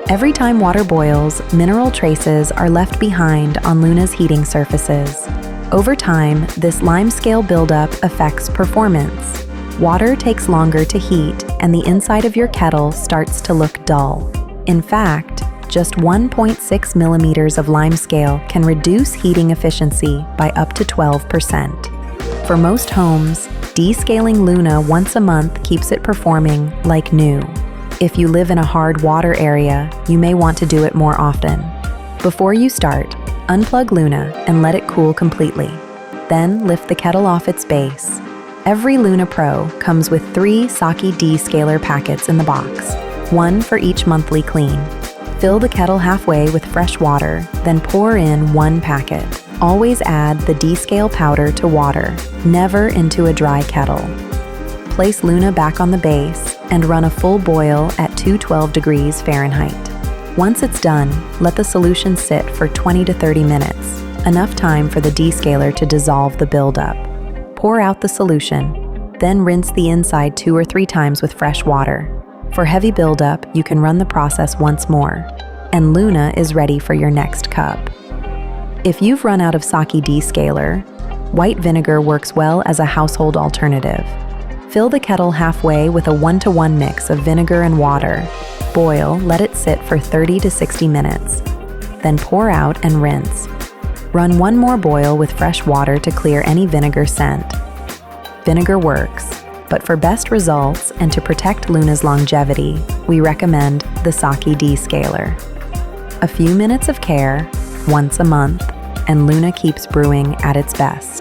Every time water boils, mineral traces are left behind on Luna's heating surfaces. Over time, this limescale buildup affects performance. Water takes longer to heat, and the inside of your kettle starts to look dull. In fact, just 1.6 millimeters of limescale can reduce heating efficiency by up to 12%. For most homes, descaling Luna once a month keeps it performing like new. If you live in a hard water area, you may want to do it more often. Before you start, unplug Luna and let it cool completely. Then lift the kettle off its base. Every Luna Pro comes with 3 Saki Descaler packets in the box, 1 for each monthly clean. Fill the kettle halfway with fresh water, then pour in 1 packet. Always add the Descale powder to water, never into a dry kettle. Place Luna back on the base and run a full boil at 212 degrees Fahrenheit. Once it's done, let the solution sit for 20 to 30 minutes, enough time for the descaler to dissolve the buildup. Pour out the solution, then rinse the inside 2 or 3 times with fresh water. For heavy buildup, you can run the process once more, and Luna is ready for your next cup. If you've run out of Saki Descaler, white vinegar works well as a household alternative. Fill the kettle halfway with a 1-to-1 mix of vinegar and water. Boil, let it sit for 30 to 60 minutes. Then pour out and rinse. Run 1 more boil with fresh water to clear any vinegar scent. Vinegar works, but for best results and to protect Luna's longevity, we recommend the Saki Descaler. A few minutes of care, once a month, and Luna keeps brewing at its best.